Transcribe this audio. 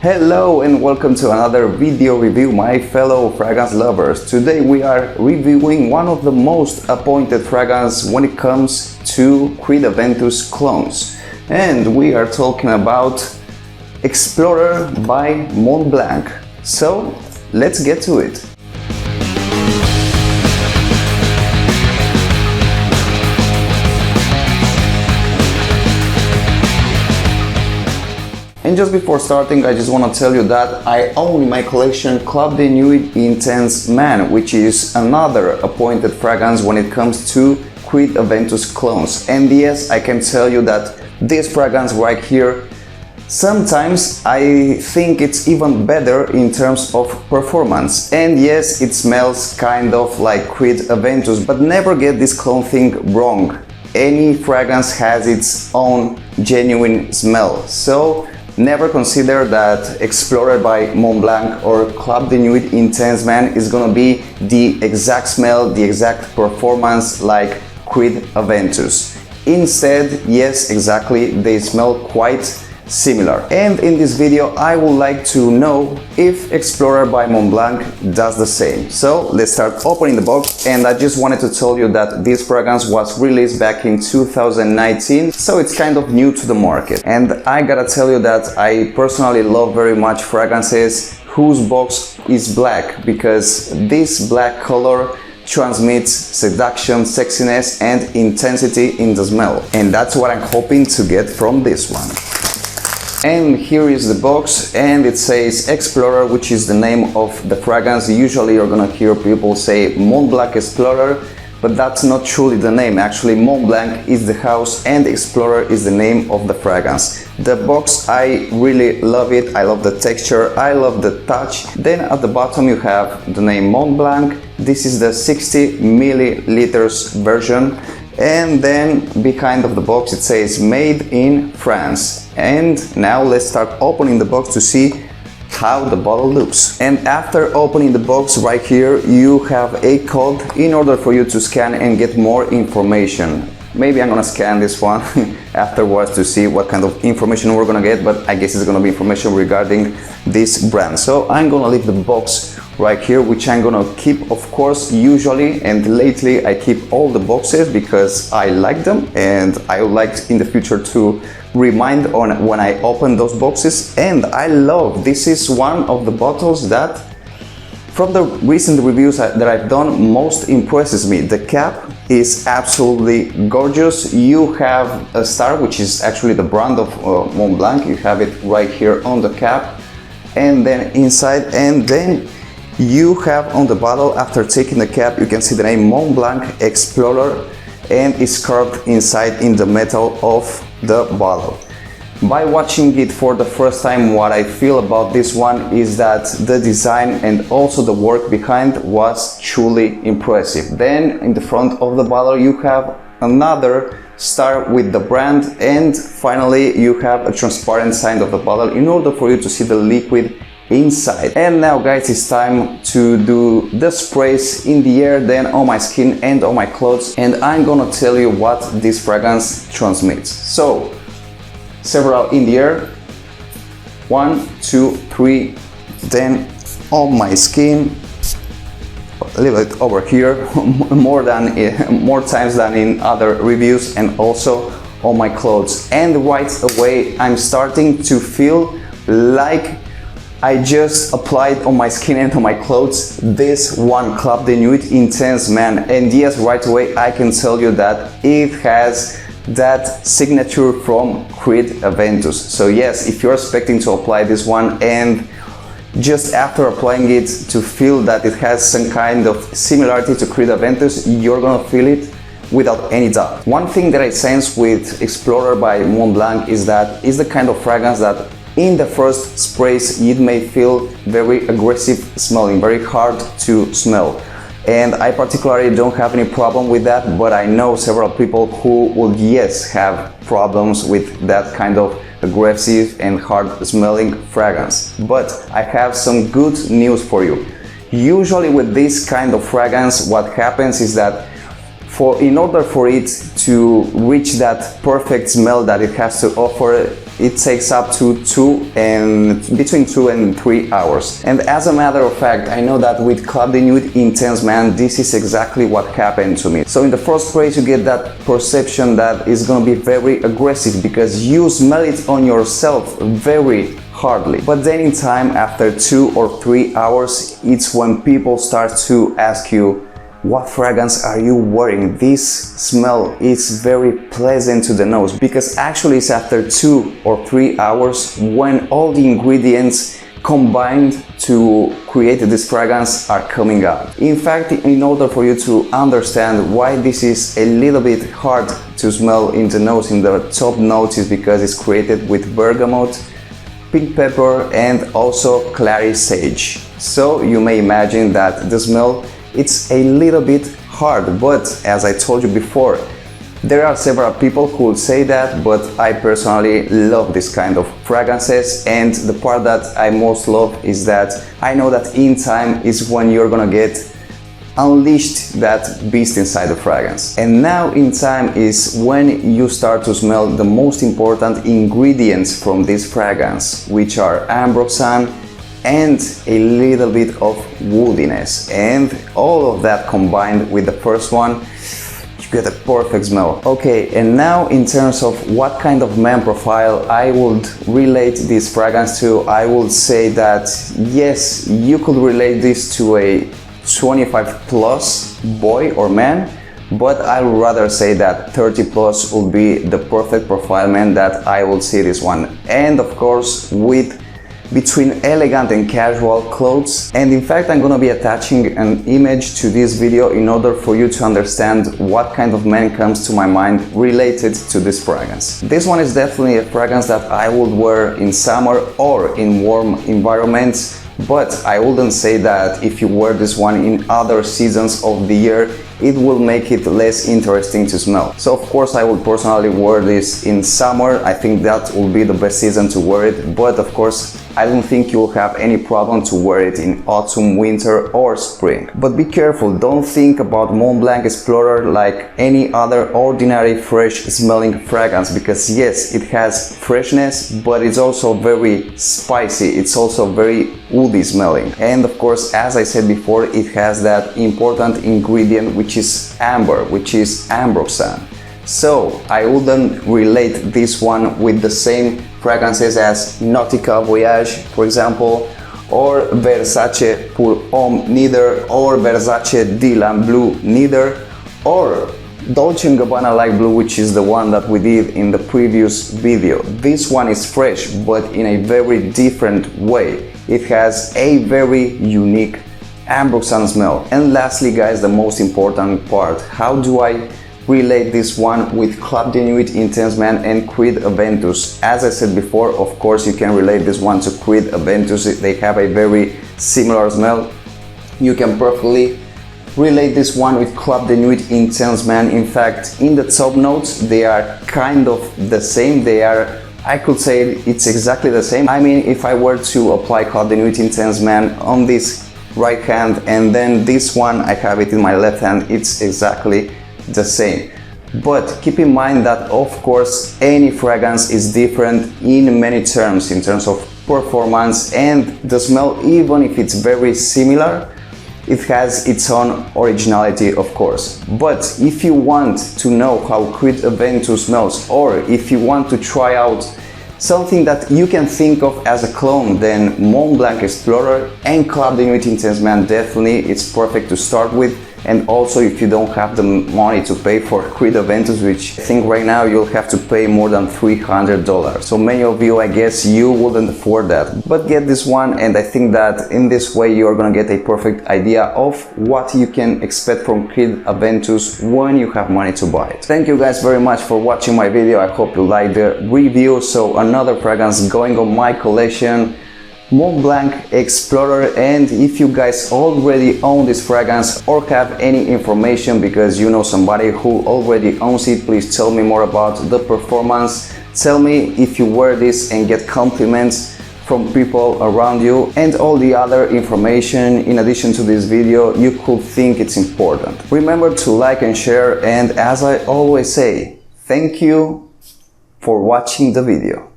Hello and welcome to another video review, my fellow fragrance lovers. Today we are reviewing one of the most appointed fragrances when it comes to Creed AVENTUS clones. And we are talking about Explorer by Montblanc. So let's get to it. And just before starting, I just want to tell you that I own in my collection Club de Nuit Intense Man, which is another appointed fragrance when it comes to Creed AVENTUS clones. And yes, I can tell you that this fragrance right here, sometimes I think it's even better in terms of performance. And yes, it smells kind of like Creed AVENTUS, but never get this clone thing wrong. Any fragrance has its own genuine smell. So never consider that Explorer by Montblanc or Club de Nuit Intense Man is gonna be the exact smell, the exact performance like Creed AVENTUS. Instead, yes, exactly, they smell quite similar. And in this video, I would like to know if Explorer by Montblanc does the same. So let's start opening the box. And I just wanted to tell you that this fragrance was released back in 2019, so it's kind of new to the market. And I gotta tell you that I personally love very much fragrances whose box is black, because this black color transmits seduction, sexiness, and intensity in the smell. And that's what I'm hoping to get from this one. And here is the box, and it says Explorer, which is the name of the fragrance. Usually you're gonna hear people say Montblanc Explorer, but that's not truly the name. Actually, Montblanc is the house and Explorer is the name of the fragrance. The box, I really love it. I love the texture, I love the touch. Then at the bottom you have the name Montblanc. This is the 60 milliliters version. And then behind of the box it says made in France. And now let's start opening the box to see how the bottle looks. And after opening the box right here, you have a code in order for you to scan and get more information. Maybe I'm gonna scan this one afterwards to see what kind of information we're gonna get, but I guess it's gonna be information regarding this brand. So I'm gonna leave the box right here, which I'm gonna keep, of course. Usually and lately I keep all the boxes because I like them, and I would like in the future to remind on when I open those boxes. And I love, this is one of the bottles that from the recent reviews that I've done most impresses me. The cap is absolutely gorgeous. You have a star, which is actually the brand of Montblanc. You have it right here on the cap, and then inside, and then you have on the bottle, after taking the cap, you can see the name Montblanc Explorer, and it's carved inside in the metal of the bottle. By watching it for the first time, what I feel about this one is that the design and also the work behind was truly impressive. Then in the front of the bottle you have another star with the brand, and finally you have a transparent side of the bottle in order for you to see the liquid inside. And now guys, it's time to do the sprays in the air, then on my skin and on my clothes, and I'm gonna tell you what this fragrance transmits. So several in the air, 1, 2, 3, then on my skin, a little bit over here, more times than in other reviews, and also on my clothes. And right away I'm starting to feel like I just applied on my skin and on my clothes this one Club de Nuit Intense Man. And yes, right away I can tell you that it has that signature from Creed AVENTUS. So yes, if you're expecting to apply this one and just after applying it to feel that it has some kind of similarity to Creed AVENTUS, you're gonna feel it without any doubt. One thing that I sense with Explorer by Montblanc is that it's the kind of fragrance that in the first sprays it may feel very aggressive smelling, very hard to smell. And I particularly don't have any problem with that, but I know several people who will, yes, have problems with that kind of aggressive and hard smelling fragrance. But I have some good news for you. Usually with this kind of fragrance, what happens is that In order for it to reach that perfect smell that it has to offer, it takes up to between 2 and 3 hours. And as a matter of fact, I know that with Club de Nuit Intense, man, this is exactly what happened to me. So in the first place, you get that perception that is gonna be very aggressive because you smell it on yourself very hardly. But then in time, after 2 or 3 hours, it's when people start to ask you, what fragrance are you wearing? This smell is very pleasant to the nose, because actually it's after 2 or 3 hours when all the ingredients combined to create this fragrance are coming out. In fact, in order for you to understand why this is a little bit hard to smell in the nose, in the top notes, is because it's created with bergamot, pink pepper, and also clary sage. So you may imagine that the smell, it's a little bit hard, but as I told you before, there are several people who will say that, but I personally love this kind of fragrances, and the part that I most love is that I know that in time is when you're gonna get unleashed that beast inside the fragrance. And now in time is when you start to smell the most important ingredients from this fragrance, which are ambroxan and a little bit of woodiness, and all of that combined with the first one, you get a perfect smell. Okay, and now in terms of what kind of man profile I would relate this fragrance to, I would say that yes, you could relate this to a 25 plus boy or man, but I would rather say that 30 plus would be the perfect profile man that I would see this one. And of course, with between elegant and casual clothes. And in fact, I'm gonna be attaching an image to this video in order for you to understand what kind of man comes to my mind related to this fragrance. This one is definitely a fragrance that I would wear in summer or in warm environments, but I wouldn't say that if you wear this one in other seasons of the year, it will make it less interesting to smell. So of course I would personally wear this in summer. I think that will be the best season to wear it, but of course I don't think you'll have any problem to wear it in autumn, winter or spring. But be careful, don't think about Montblanc Explorer like any other ordinary fresh smelling fragrance, because yes, it has freshness, but it's also very spicy, it's also very woody smelling. And of course, as I said before, it has that important ingredient which is amber, which is ambroxan. So I wouldn't relate this one with the same fragrances as Nautica Voyage, for example, or Versace Pour Homme, neither, or Versace Dylan Blue, neither, or Dolce & Gabbana Light Blue, which is the one that we did in the previous video. This one is fresh, but in a very different way. It has a very unique ambroxan smell. And lastly, guys, the most important part, how do I relate this one with Club de Nuit Intense Man and Creed AVENTUS? As I said before, of course you can relate this one to Creed AVENTUS. They have a very similar smell. You can perfectly relate this one with Club de Nuit Intense Man. In fact, in the top notes they are kind of the same. They are, I could say it's exactly the same. I mean, if I were to apply Club de Nuit Intense Man on this right hand and then this one I have it in my left hand, it's exactly the same. But keep in mind that of course any fragrance is different in many terms, in terms of performance and the smell. Even if it's very similar, it has its own originality, of course. But if you want to know how Creed AVENTUS smells, or if you want to try out something that you can think of as a clone, then Montblanc Explorer and Club de Nuit Intense Man, definitely it's perfect to start with. And also, if you don't have the money to pay for Creed AVENTUS, which I think right now you'll have to pay more than $300. So many of you, I guess you wouldn't afford that. But get this one, and I think that in this way you're gonna get a perfect idea of what you can expect from Creed AVENTUS when you have money to buy it. Thank you guys very much for watching my video. I hope you liked the review. So another fragrance going on my collection, Montblanc Explorer. And if you guys already own this fragrance or have any information because you know somebody who already owns it, please tell me more about the performance. Tell me if you wear this and get compliments from people around you, and all the other information in addition to this video you could think it's important. Remember to like and share, and as I always say, thank you for watching the video.